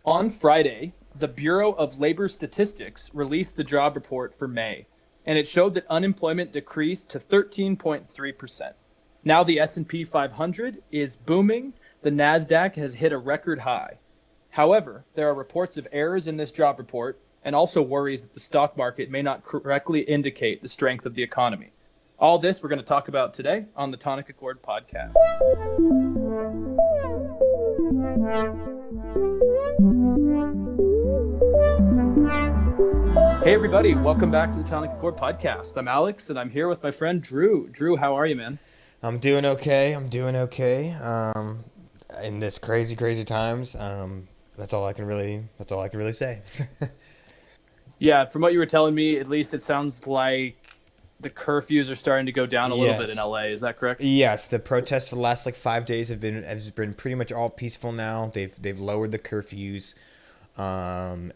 On Friday, the Bureau of Labor Statistics released the job report for May, and it showed that unemployment decreased to 13.3%. Now the S&P 500 is booming. The Nasdaq has hit a record high. However, there are reports of errors in this job report and also worries that the stock market may not correctly indicate the strength of the economy. All this we're going to talk about today on the Tonic podcast. Hey everybody, welcome back to the Tonic podcast. I'm Alex and I'm here with my friend Drew. Drew, how are you, man? I'm doing okay. In this crazy times. That's all I can really say. Yeah, from what you were telling me, at least it sounds like the curfews are starting to go down a little bit in Yes. LA. Is that correct? Yes, the protests for the last 5 days have been pretty much all peaceful now. They've lowered the curfews, and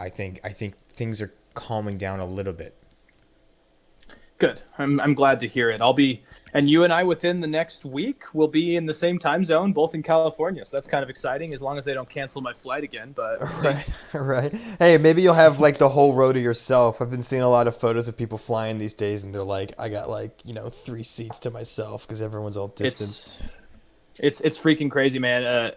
I think things are calming down a little bit. Good. I'm glad to hear it. And you and I within the next week will be in the same time zone, both in California. So that's kind of exciting, as long as they don't cancel my flight again. But we'll see. Right, right. Hey, maybe you'll have the whole row to yourself. I've been seeing a lot of photos of people flying these days, and they're like, I got 3 seats to myself because everyone's all distant. It's freaking crazy, man.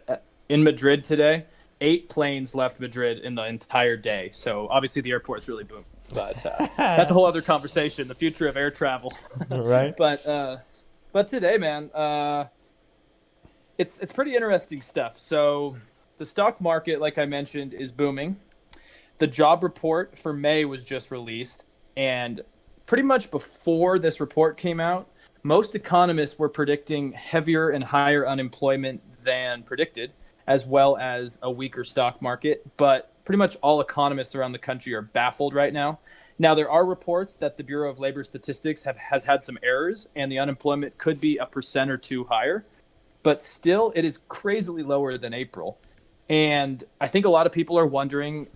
In Madrid today, 8 planes left Madrid in the entire day. So obviously the airport's really booming. But that's a whole other conversation, the future of air travel. Right. But today, man, it's pretty interesting stuff. So the stock market, like I mentioned, is booming. The job report for May was just released, and pretty much before this report came out, most economists were predicting heavier and higher unemployment than predicted, as well as a weaker stock market. But pretty much all economists around the country are baffled right now. Now, there are reports that the Bureau of Labor Statistics has had some errors, and the unemployment could be 1% or 2% higher. But still, it is crazily lower than April. And I think a lot of people are wondering,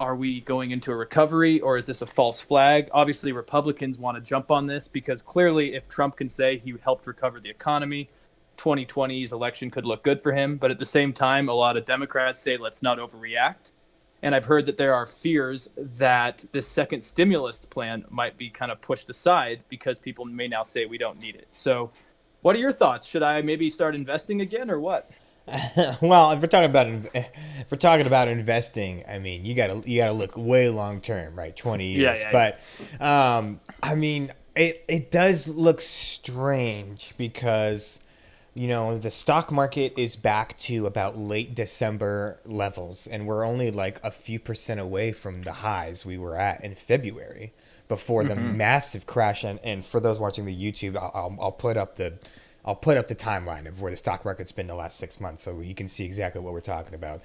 are we going into a recovery, or is this a false flag? Obviously, Republicans want to jump on this because clearly if Trump can say he helped recover the economy, 2020's election could look good for him. But at the same time, a lot of Democrats say let's not overreact. And I've heard that there are fears that this second stimulus plan might be kind of pushed aside because people may now say we don't need it. So what are your thoughts? Should I maybe start investing again or what? Well, if we're talking about investing, I mean, you gotta look way long term, right? 20 years. Yeah. But I mean, it does look strange because the stock market is back to about late December levels, and we're only a few percent away from the highs we were at in February before the massive crash. And for those watching the YouTube, I'll put up the timeline of where the stock market's been the last 6 months, so you can see exactly what we're talking about.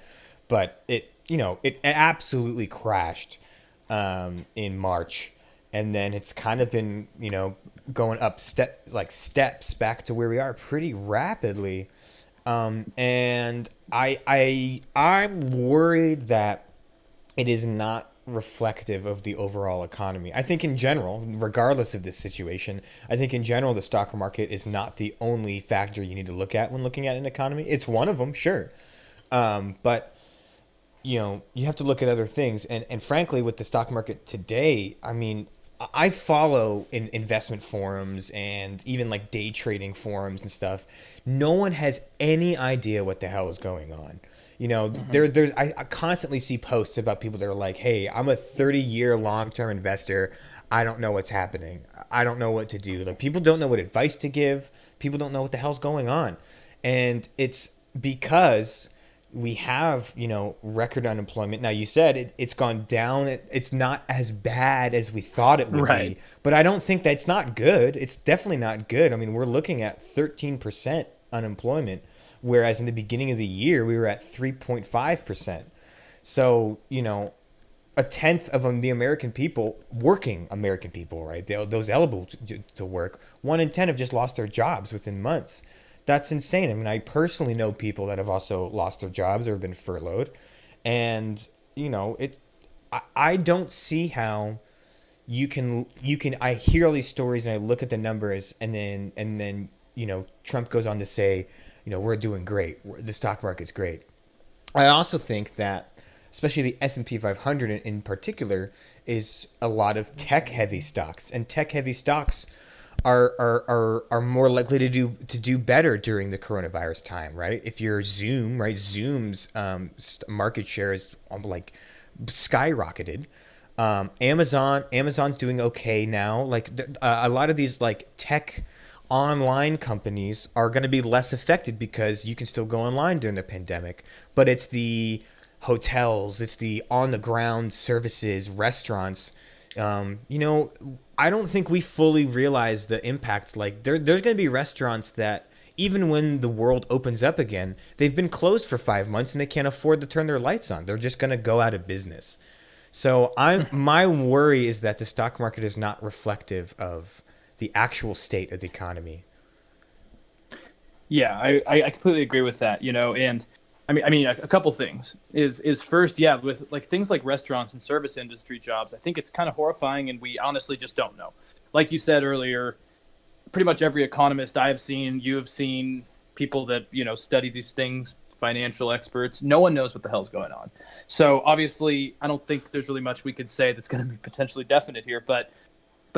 But it absolutely crashed in March, and then it's kind of been going up steps back to where we are pretty rapidly. And I'm worried that it is not reflective of the overall economy. I think in general, regardless of this situation, I think in general the stock market is not the only factor you need to look at when looking at an economy. It's one of them, sure. But you have to look at other things. And frankly, with the stock market today, I mean, I follow in investment forums and even day trading forums and stuff. No one has any idea what the hell is going on. I constantly see posts about people that are like, "Hey, I'm a 30-year long-term investor. I don't know what's happening. I don't know what to do." People don't know what advice to give. People don't know what the hell's going on, and it's because we have record unemployment. Now, you said it's gone down. It's not as bad as we thought it would Right. be, but I don't think that's not good. It's definitely not good. I mean, we're looking at 13% unemployment, whereas in the beginning of the year we were at 3.5%. So a tenth of the American people, working American people, right? Those eligible to work, 1 in 10 have just lost their jobs within months. That's insane. I mean, I personally know people that have also lost their jobs or have been furloughed, and I don't see how you can. I hear all these stories and I look at the numbers, and then Trump goes on to say, we're doing great. The stock market's great. I also think that, especially the S&P 500 in particular, is a lot of tech-heavy stocks, and tech-heavy stocks are more likely to do better during the coronavirus time, right? If you're Zoom, right? Zoom's market share is like skyrocketed. Amazon's doing okay now. Like a lot of these like tech online companies are going to be less affected because you can still go online during the pandemic. But it's the hotels, it's the on the ground services, restaurants. I don't think we fully realize the impact. Like there's going to be restaurants that even when the world opens up again, they've been closed for 5 months and they can't afford to turn their lights on. They're just going to go out of business. So my worry is that the stock market is not reflective of the actual state of the economy. Yeah, I completely agree with that. And I mean, a couple things is first, yeah, with like things like restaurants and service industry jobs, I think it's kind of horrifying, and we honestly just don't know. Like you said earlier, pretty much every economist I have seen, you have seen, people that study these things, financial experts, no one knows what the hell's going on. So obviously, I don't think there's really much we could say that's going to be potentially definite here, but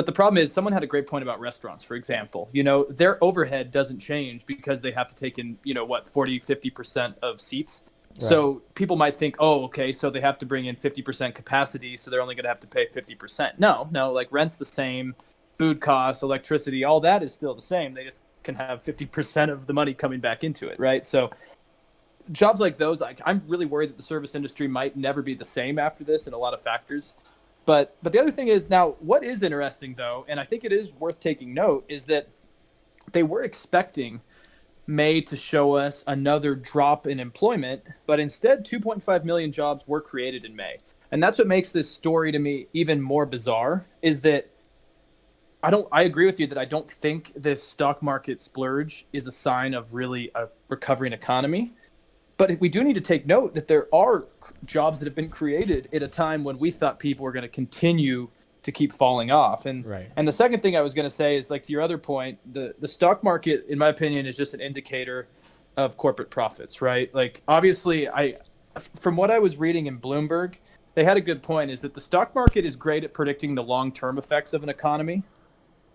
the problem is, someone had a great point about restaurants, for example. Their overhead doesn't change because they have to take in, 40, 50% of seats. Right. So people might think, oh, okay, so they have to bring in 50% capacity, so they're only going to have to pay 50%. No, like rent's the same, food costs, electricity, all that is still the same. They just can have 50% of the money coming back into it, right? So jobs like those, I'm really worried that the service industry might never be the same after this, in a lot of factors. But the other thing is, now, what is interesting, though, and I think it is worth taking note, is that they were expecting May to show us another drop in employment, but instead 2.5 million jobs were created in May. And that's what makes this story to me even more bizarre, is that I agree with you that I don't think this stock market splurge is a sign of really a recovering economy. But we do need to take note that there are jobs that have been created at a time when we thought people were going to continue to keep falling off. And Right. And the second thing I was going to say is, like, to your other point, the stock market, in my opinion, is just an indicator of corporate profits, right? Like, obviously, from what I was reading in Bloomberg, they had a good point, is that the stock market is great at predicting the long-term effects of an economy,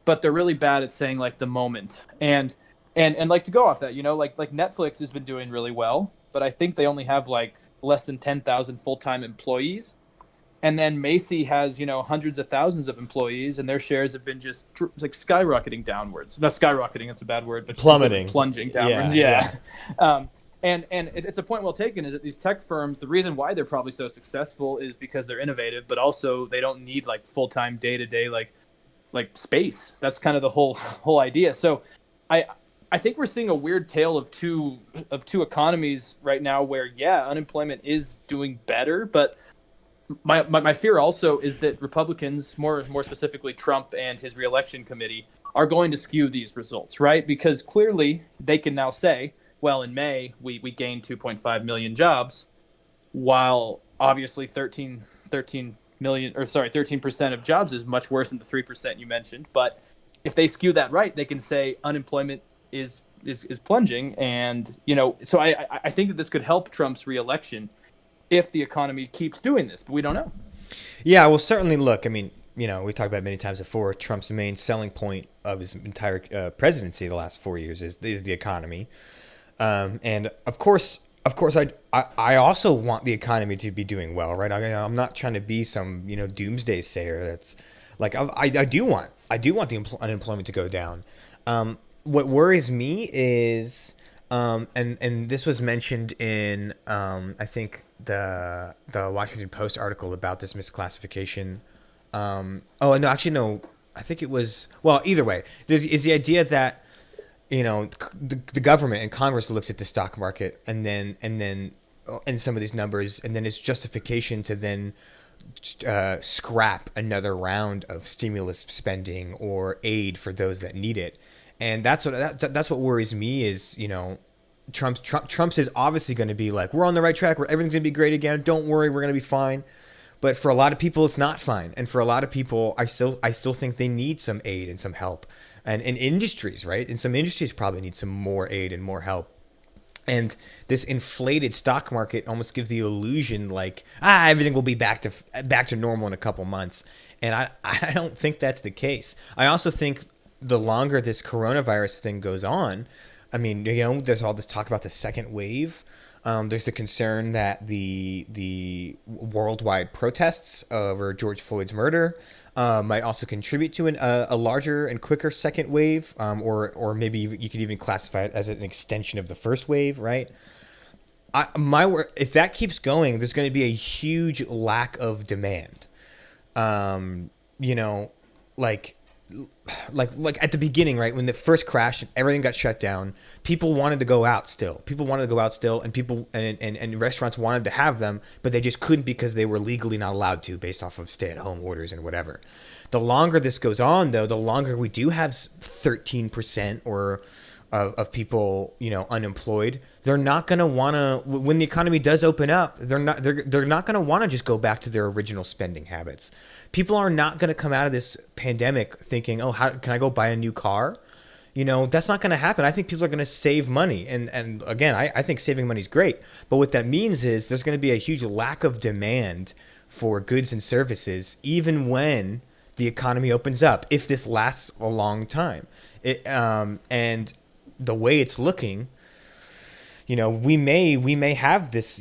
but they're really bad at saying, like, the moment. And like, to go off that, like Netflix has been doing really well, but I think they only have like less than 10,000 full-time employees. And then Macy has, hundreds of thousands of employees, and their shares have been just like skyrocketing downwards. Not skyrocketing, that's a bad word, but plunging downwards. Yeah. And it's a point well taken, is that these tech firms, the reason why they're probably so successful is because they're innovative, but also they don't need like full-time day-to-day like space. That's kind of the whole idea. So I think we're seeing a weird tale of two economies right now, where, yeah, unemployment is doing better, but my fear also is that Republicans, more specifically Trump and his reelection committee, are going to skew these results, right? Because clearly they can now say, well, in May we gained 2.5 million jobs, while obviously 13% of jobs is much worse than the 3% you mentioned. But if they skew that right, they can say unemployment is plunging, and so I think that this could help Trump's reelection if the economy keeps doing this, but we don't know. Yeah, well, certainly. Look, I mean, we talked about it many times before. Trump's main selling point of his entire presidency the last 4 years is the economy, and of course, I also want the economy to be doing well, right? I'm not trying to be some doomsday sayer. That's like I do want the unemployment to go down. What worries me is, and this was mentioned in I think the Washington Post article about this misclassification. Oh no, actually no, I think it was, well, either way, is the idea that the government and Congress looks at the stock market and some of these numbers, and then it's justification to then scrap another round of stimulus spending or aid for those that need it. And that's what worries me is, Trump's is obviously going to be like, we're on the right track, where everything's going to be great again. Don't worry, we're going to be fine. But for a lot of people, it's not fine. And for a lot of people, I still think they need some aid and some help. And in industries, right? And some industries probably need some more aid and more help. And this inflated stock market almost gives the illusion like everything will be back to normal in a couple months, and I don't think that's the case. I also think the longer this coronavirus thing goes on, I mean, there's all this talk about the second wave. There's the concern that the worldwide protests over George Floyd's murder might also contribute to a larger and quicker second wave, or maybe you could even classify it as an extension of the first wave, right? If that keeps going, there's going to be a huge lack of demand. You know, like like at the beginning, right, when the first crash, everything got shut down. People wanted to go out still. And people and restaurants wanted to have them, but they just couldn't because they were legally not allowed to, based off of stay-at-home orders and whatever. The longer this goes on, though, the longer we do have 13% or of people, unemployed. They're not going to want to, when the economy does open up, they're not going to want to just go back to their original spending habits. People are not going to come out of this pandemic thinking, oh, how can I go buy a new car? That's not going to happen. I think people are going to save money. And again, I think saving money is great. But what that means is there's going to be a huge lack of demand for goods and services, even when the economy opens up, if this lasts a long time. And the way it's looking, we may have this,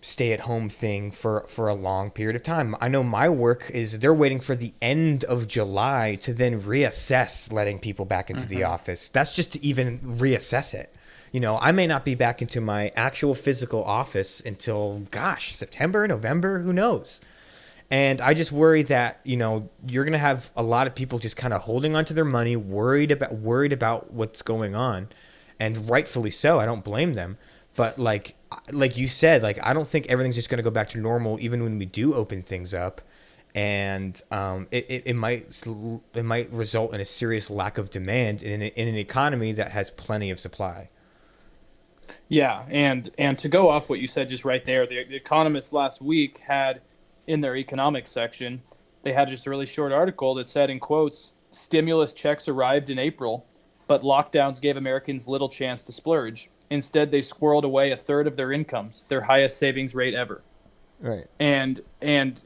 stay at home thing for a long period of time. I know my work is they're waiting for the end of July to then reassess letting people back into the office. That's just to even reassess it. I may not be back into my actual physical office until, September, November, who knows? And I just worry that, you're going to have a lot of people just kind of holding onto their money, worried about what's going on. And rightfully so. I don't blame them. But like you said, I don't think everything's just going to go back to normal, even when we do open things up. And it might result in a serious lack of demand in an economy that has plenty of supply. Yeah, and to go off what you said just right there, the economists last week had, in their economics section, they had just a really short article that said, in quotes, "Stimulus checks arrived in April, but lockdowns gave Americans little chance to splurge. Instead, they squirreled away a third of their incomes, their highest savings rate ever." Right. And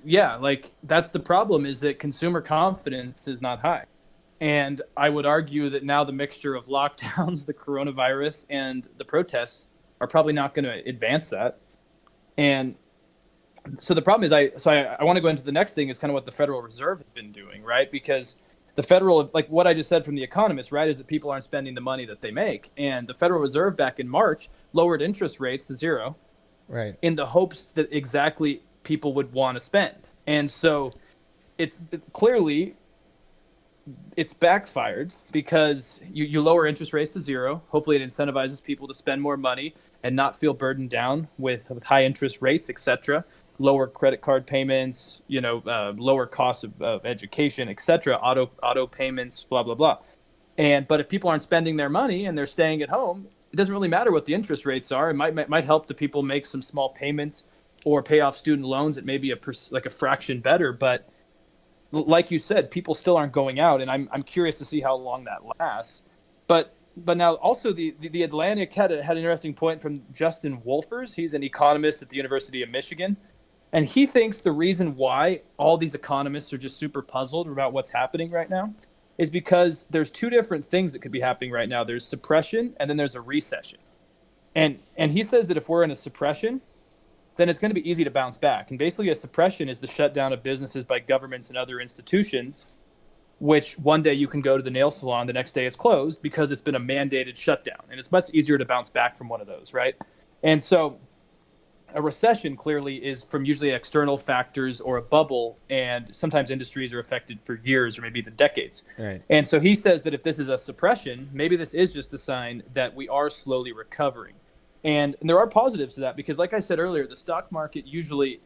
yeah, that's the problem, is that consumer confidence is not high. And I would argue that now the mixture of lockdowns, the coronavirus, and the protests are probably not going to advance that. And so the problem is, I want to go into the next thing, is kind of what the Federal Reserve has been doing, right? Because the federal, like what I just said from the economists, right, is that people aren't spending the money that they make. And the Federal Reserve back in March lowered interest rates to zero, right, in the hopes that exactly people would want to spend. And so it's clearly backfired, because you lower interest rates to zero. Hopefully it incentivizes people to spend more money and not feel burdened down with high interest rates, etc. Lower credit card payments, lower costs of education, etc. Auto payments, blah blah blah. But if people aren't spending their money and they're staying at home, it doesn't really matter what the interest rates are. It might help the people make some small payments or pay off student loans at maybe a fraction better. But like you said, people still aren't going out, and I'm curious to see how long that lasts. But now also the Atlantic had an interesting point from Justin Wolfers. He's an economist at the University of Michigan. And he thinks the reason why all these economists are just super puzzled about what's happening right now is because there's two different things that could be happening right now. There's suppression, and then there's a recession. And he says that if we're in a suppression, then it's going to be easy to bounce back. And basically a suppression is the shutdown of businesses by governments and other institutions, which one day you can go to the nail salon, the next day it's closed because it's been a mandated shutdown. And it's much easier to bounce back from one of those, right? And so a recession clearly is from usually external factors or a bubble, and sometimes industries are affected for years or maybe even decades. Right. And so he says that if this is a suppression, maybe this is just a sign that we are slowly recovering. And there are positives to that, because like I said earlier, the stock market usually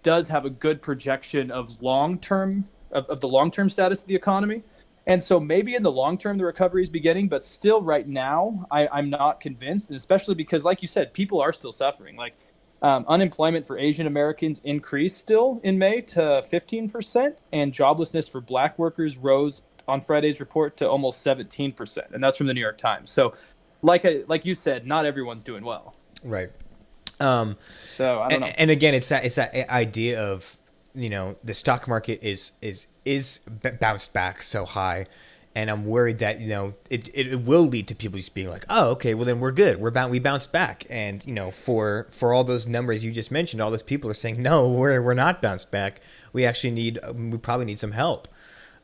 does have a good projection of the long-term status of the economy. And so maybe in the long term, the recovery is beginning, but still right now, I'm not convinced. And especially because, like you said, people are still suffering. Unemployment for Asian Americans increased still in May to 15%, and joblessness for black workers rose on Friday's report to almost 17%. And that's from the New York Times. So like you said, not everyone's doing well. Right. So I don't know. And again, it's that idea of, the stock market is bounced back so high, and I'm worried that it will lead to people just being like, oh, okay, well then we're good, we bounced back, and for all those numbers you just mentioned, all those people are saying no, we're not bounced back. We probably need some help.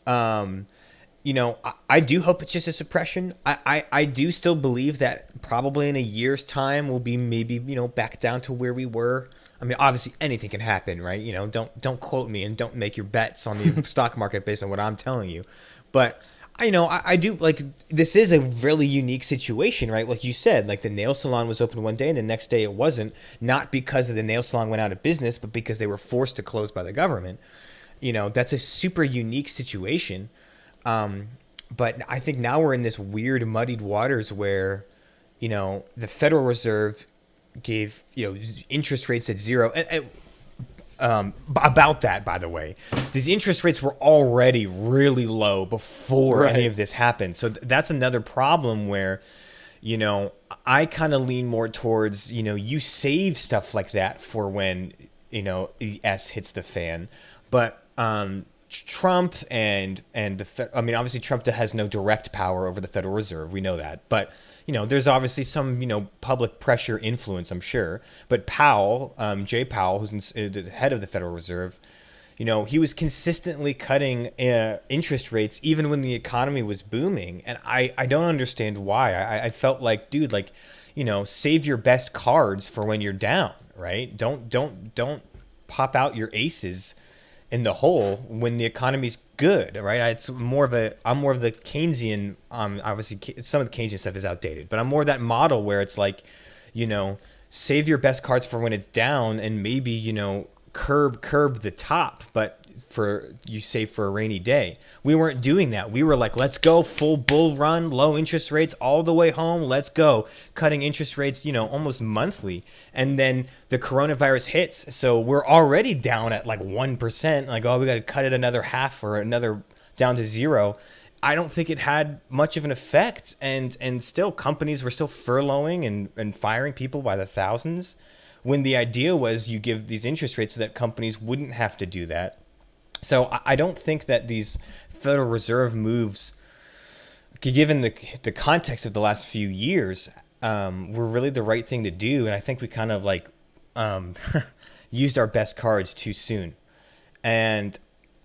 I do hope it's just a suppression. I do still believe that probably in a year's time we'll be maybe, back down to where we were. I mean, obviously anything can happen, right? Don't quote me and don't make your bets on the stock market based on what I'm telling you. But I do like, this is a really unique situation, right? Like you said, like the nail salon was open one day and the next day it wasn't, not because the nail salon went out of business, but because they were forced to close by the government. That's a super unique situation. But I think now we're in this weird muddied waters where, the Federal Reserve gave, interest rates at zero. About that, by the way, these interest rates were already really low before any of this happened. So that's another problem where, I kind of lean more towards, you save stuff like that for when, the S hits the fan. But, Trump and obviously Trump has no direct power over the Federal Reserve. We know that, but there's obviously some public pressure influence, I'm sure. But Powell, Jay Powell, who's the head of the Federal Reserve, he was consistently cutting interest rates even when the economy was booming, and I don't understand why. I felt like, dude, like, save your best cards for when you're down, right? Don't pop out your aces in the hole when the economy's good, right? I'm more of the Keynesian. Obviously, some of the Keynesian stuff is outdated, but I'm more of that model where it's like, save your best cards for when it's down, and maybe curb the top, but you save for a rainy day. We weren't doing that. We were like, let's go full bull run, low interest rates all the way home. Let's go, cutting interest rates, almost monthly. And then the coronavirus hits, so we're already down at like 1%. Like, oh, we got to cut it another half or another down to zero. I don't think it had much of an effect, and still companies were still furloughing and firing people by the thousands, when the idea was you give these interest rates so that companies wouldn't have to do that. So I don't think that these Federal Reserve moves, given the context of the last few years, were really the right thing to do. And I think we kind of like used our best cards too soon. And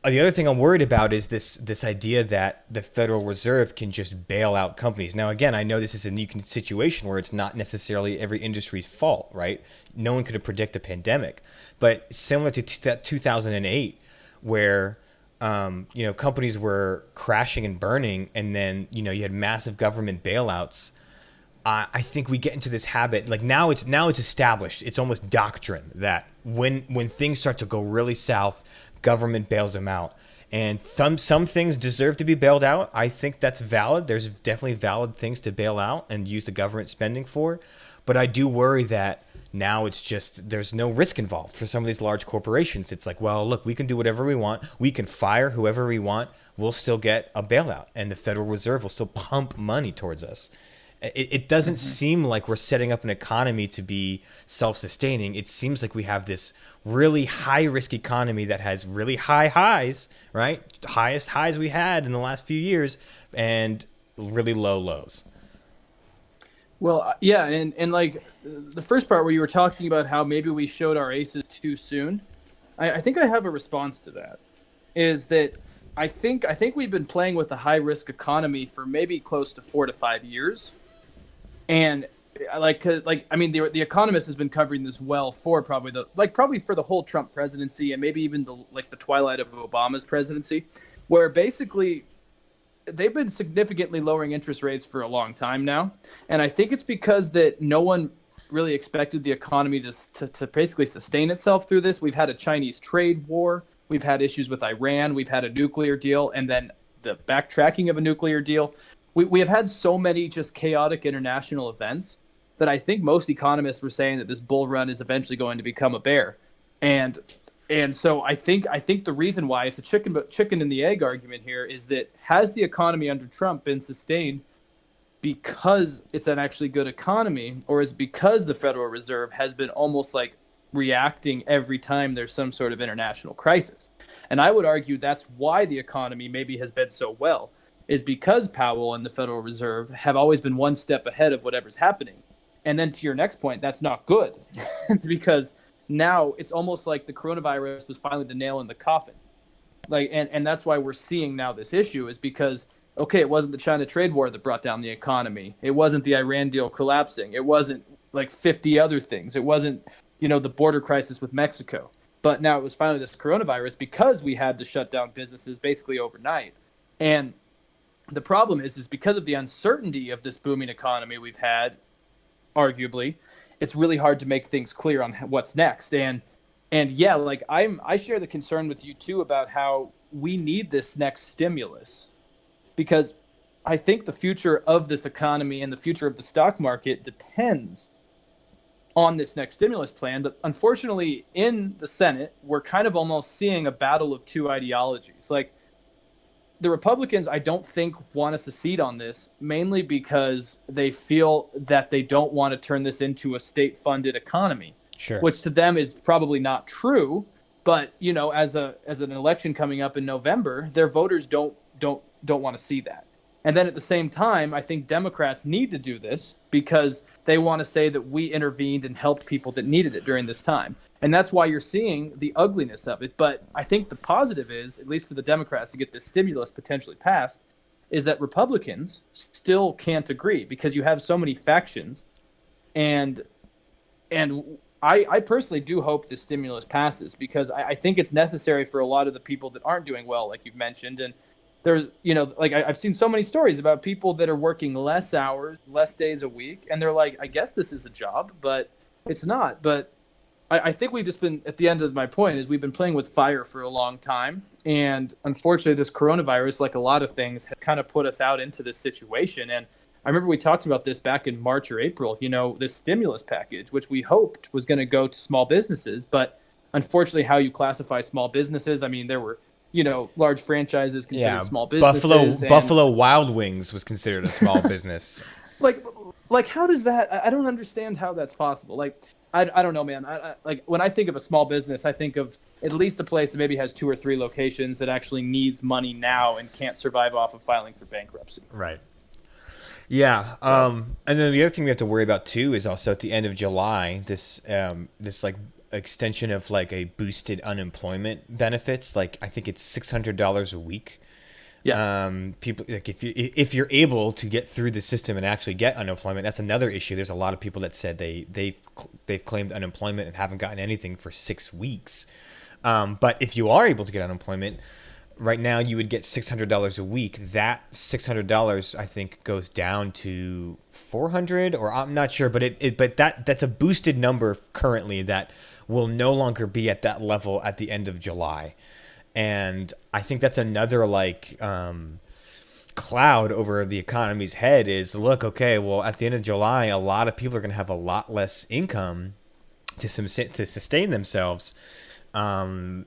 the other thing I'm worried about is this idea that the Federal Reserve can just bail out companies. Now, again, I know this is a unique situation where it's not necessarily every industry's fault, right? No one could have predicted a pandemic. But similar to 2008, where companies were crashing and burning, and then you had massive government bailouts. I think we get into this habit. Like now it's established. It's almost doctrine that when things start to go really south, government bails them out. And some things deserve to be bailed out. I think that's valid. There's definitely valid things to bail out and use the government spending for. But I do worry that now it's just, there's no risk involved for some of these large corporations. It's like, well, look, we can do whatever we want. We can fire whoever we want. We'll still get a bailout, and the Federal Reserve will still pump money towards us. It doesn't seem like we're setting up an economy to be self-sustaining. It seems like we have this really high-risk economy that has really high highs, right? Highest highs we had in the last few years, and really low lows. Well, yeah, and like the first part where you were talking about how maybe we showed our aces too soon, I think I have a response to that. Is that I think we've been playing with a high risk economy for maybe close to 4 to 5 years, and the Economist has been covering this well for probably for the whole Trump presidency, and maybe even the twilight of Obama's presidency, where basically they've been significantly lowering interest rates for a long time now. And I think it's because that no one really expected the economy to basically sustain itself through this. We've had a Chinese trade war. We've had issues with Iran. We've had a nuclear deal, and then the backtracking of a nuclear deal. We have had so many just chaotic international events that I think most economists were saying that this bull run is eventually going to become a bear. And so I think the reason why it's a chicken and the egg argument here is that has the economy under Trump been sustained because it's an actually good economy, or is it because the Federal Reserve has been almost like reacting every time there's some sort of international crisis? And I would argue that's why the economy maybe has been so well, is because Powell and the Federal Reserve have always been one step ahead of whatever's happening. And then to your next point, that's not good because now it's almost like the coronavirus was finally the nail in the coffin. Like, and that's why we're seeing now this issue, is because, okay, it wasn't the China trade war that brought down the economy. It wasn't the Iran deal collapsing. It wasn't like 50 other things. It wasn't, the border crisis with Mexico. But now it was finally this coronavirus, because we had to shut down businesses basically overnight. And the problem is because of the uncertainty of this booming economy we've had, arguably, it's really hard to make things clear on what's next. And yeah, like I share the concern with you too about how we need this next stimulus, because I think the future of this economy and the future of the stock market depends on this next stimulus plan. But unfortunately, in the Senate, we're kind of almost seeing a battle of two ideologies. Like, the Republicans, I don't think, want to secede on this, mainly because they feel that they don't want to turn this into a state-funded economy. Sure. Which to them is probably not true. But, as an election coming up in November, their voters don't want to see that. And then at the same time, I think Democrats need to do this because they want to say that we intervened and helped people that needed it during this time. And that's why you're seeing the ugliness of it. But I think the positive is, at least for the Democrats to get this stimulus potentially passed, is that Republicans still can't agree because you have so many factions. And I personally do hope this stimulus passes, because I think it's necessary for a lot of the people that aren't doing well, like you've mentioned. And there's, like I've seen so many stories about people that are working less hours, less days a week, and they're like, I guess this is a job, but it's not. But I think we've just been, at the end of my point, is we've been playing with fire for a long time. And unfortunately, this coronavirus, like a lot of things, had kind of put us out into this situation. And I remember we talked about this back in March or April, this stimulus package, which we hoped was going to go to small businesses. But unfortunately, how you classify small businesses, I mean, there were, large franchises considered small businesses. Buffalo Wild Wings was considered a small business. Like how does that? I don't understand how that's possible. Like, I don't know, man. Like, when I think of a small business, I think of at least a place that maybe has 2 or 3 locations that actually needs money now and can't survive off of filing for bankruptcy. Right. Yeah. And then the other thing we have to worry about too is also at the end of July, this like extension of like a boosted unemployment benefits. Like, I think it's $600 a week. Yeah. People, like, if you're able to get through the system and actually get unemployment, that's another issue. There's a lot of people that said they've claimed unemployment and haven't gotten anything for 6 weeks. But if you are able to get unemployment, right now you would get $600 a week. That $600, I think, goes down to $400, or I'm not sure, but that's a boosted number currently that will no longer be at that level at the end of July. And I think that's another cloud over the economy's head is, look, okay, well, at the end of July, a lot of people are going to have a lot less income to sustain themselves. And,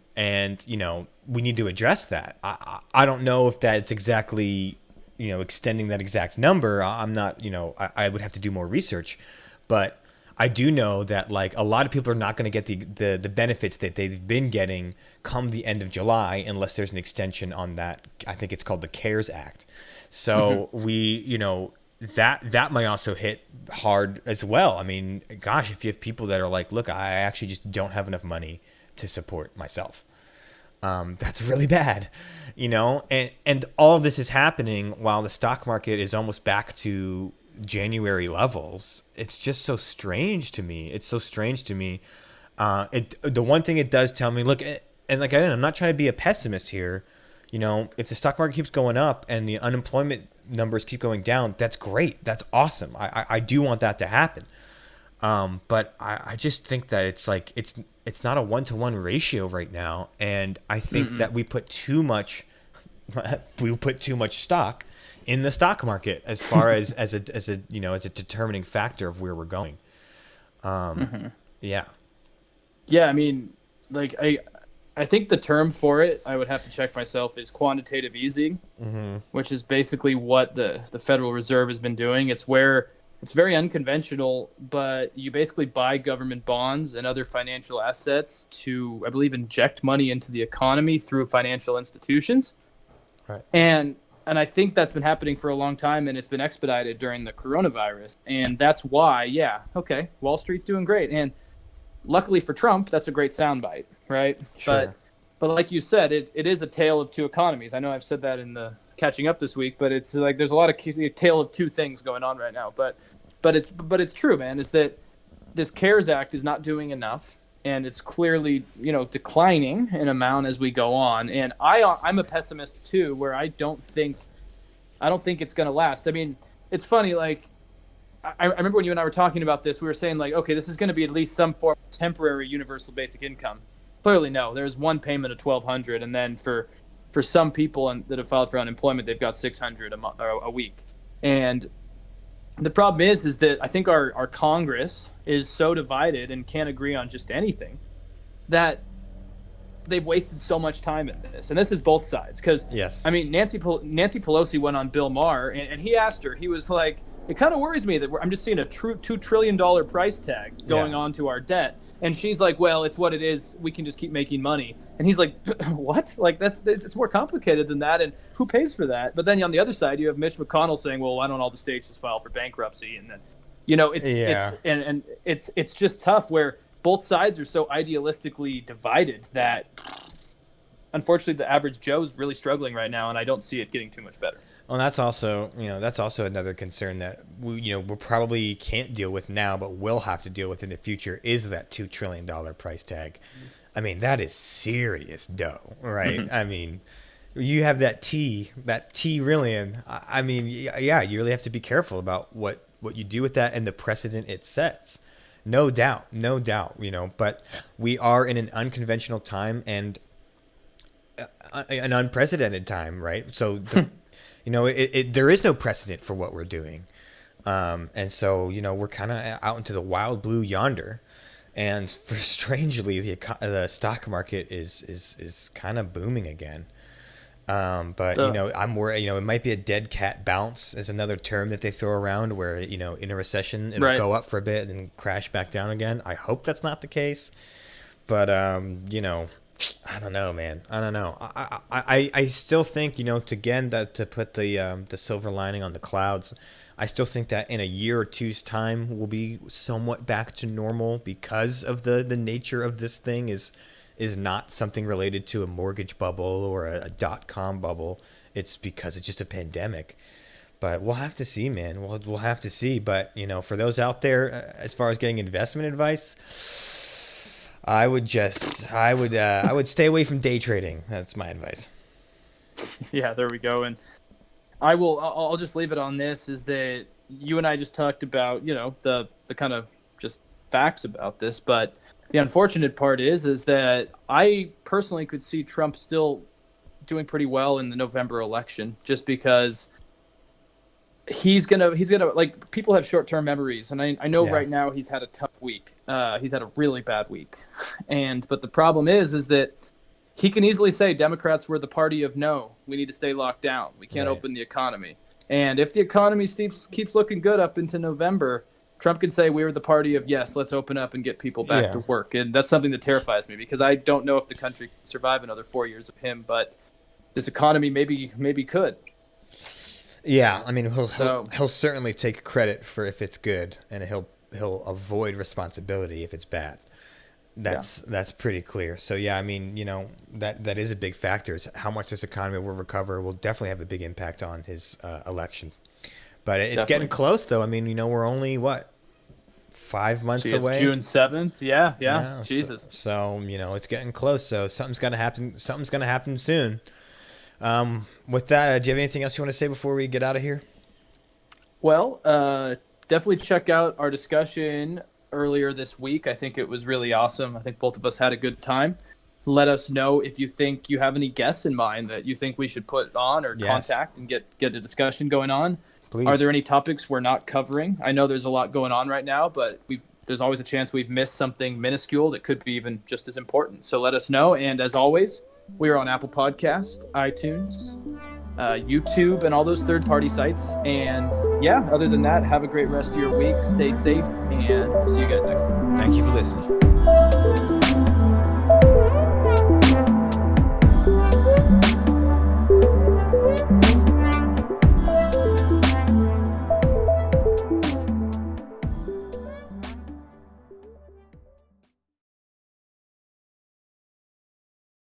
we need to address that. I don't know if that's exactly, extending that exact number. I'm not, I would have to do more research, but I do know that like a lot of people are not going to get the benefits that they've been getting come the end of July unless there's an extension on that. I think it's called the CARES Act. So that might also hit hard as well. I mean, gosh, if you have people that are like, look, I actually just don't have enough money to support myself. That's really bad, and all of this is happening while the stock market is almost back to January levels. It's just so strange to me. The one thing it does tell me, look, and like, I'm not trying to be a pessimist here. If the stock market keeps going up and the unemployment numbers keep going down, that's great. That's awesome. I do want that to happen. But I just think that it's not a 1-to-1 ratio right now. And I think that we put too much stock in the stock market as far as a determining factor of where we're going. Yeah. Yeah. I mean, like I think the term for it, I would have to check myself, is quantitative easing, Mm-hmm. which is basically what the Federal Reserve has been doing. It's where it's very unconventional, but you basically buy government bonds and other financial assets to, I believe, inject money into the economy through financial institutions. Right. And I think that's been happening for a long time, and it's been expedited during the coronavirus. And that's why, yeah, okay, Wall Street's doing great. And luckily for Trump, that's a great soundbite, right? Sure. But like you said, it is a tale of two economies. I know I've said that in the catching up this week, but it's like there's a lot of tale of two things going on right now. But it's true, man. Is that this CARES Act is not doing enough, and it's clearly declining in amount as we go on. And I'm a pessimist too, where I don't think it's going to last. I mean, it's funny, like I remember when you and I were talking about this, we were saying like, okay, this is going to be at least some form of temporary universal basic income. Clearly, no. There's one payment of $1,200, and then for some people that have filed for unemployment, they've got $600 a month or a week. And the problem is that I think our Congress is so divided and can't agree on just anything that they've wasted so much time in this. And this is both sides, because Yes. I mean, Nancy Pelosi went on Bill Maher, and he asked her, he was like, it kind of worries me that I'm just seeing a true $2 trillion price tag going on to our debt. And she's like, well, it's what it is. We can just keep making money. And he's like, what? Like, it's more complicated than that. And who pays for that? But then on the other side, you have Mitch McConnell saying, well, why don't all the states just file for bankruptcy? And then, it's just tough where both sides are so idealistically divided that unfortunately the average Joe's really struggling right now, and I don't see it getting too much better. Well, that's also another concern that we probably can't deal with now, but will have to deal with in the future, is that $2 trillion price tag. I mean, that is serious dough, right? Mm-hmm. I mean, you have that T-rillion. I mean, yeah, you really have to be careful about what you do with that and the precedent it sets. No doubt, but we are in an unconventional time and an unprecedented time, right? So, there is no precedent for what we're doing. And so, we're kind of out into the wild blue yonder. And strangely, the stock market is kind of booming again. But I'm worried. It might be a dead cat bounce is another term that they throw around, where in a recession it'll go up for a bit and then crash back down again. I hope that's not the case, but I don't know, man. I don't know. I still think to put the silver lining on the clouds. I still think that in a year or two's time we'll be somewhat back to normal, because of the nature of this thing is not something related to a mortgage bubble or a .com bubble. It's because it's just a pandemic. But we'll have to see, man. We'll have to see. But, for those out there, as far as getting investment advice, I would stay away from day trading. That's my advice. Yeah, there we go. And I'll just leave it on this, is that you and I just talked about, the kind of just facts about this, but the unfortunate part is that I personally could see Trump still doing pretty well in the November election, just because he's gonna like, people have short-term memories, and I know right now he's had a tough week. He's had a really bad week, but the problem is that he can easily say Democrats were the party of no. We need to stay locked down. We can't open the economy. And if the economy keeps looking good up into November, Trump can say we were the party of yes, let's open up and get people back to work. And that's something that terrifies me, because I don't know if the country can survive another 4 years of him, but this economy maybe could. Yeah, I mean, he'll certainly take credit for if it's good, and he'll avoid responsibility if it's bad. That's pretty clear. So yeah, I mean, that is a big factor. Is how much this economy will recover will definitely have a big impact on his election. But it's getting close, though. I mean, we're only 5 months away. June 7th. Yeah. Jesus. So it's getting close. So something's gonna happen. Something's gonna happen soon. With that, do you have anything else you want to say before we get out of here? Well, definitely check out our discussion earlier this week. I think it was really awesome. I think both of us had a good time. Let us know if you think you have any guests in mind that you think we should put on or contact and get a discussion going on. Please. Are there any topics we're not covering? I know there's a lot going on right now, but there's always a chance we've missed something minuscule that could be even just as important. So let us know. And as always, we are on Apple Podcast, iTunes, YouTube, and all those third-party sites. And yeah, other than that, have a great rest of your week. Stay safe, and we'll see you guys next time. Thank you for listening.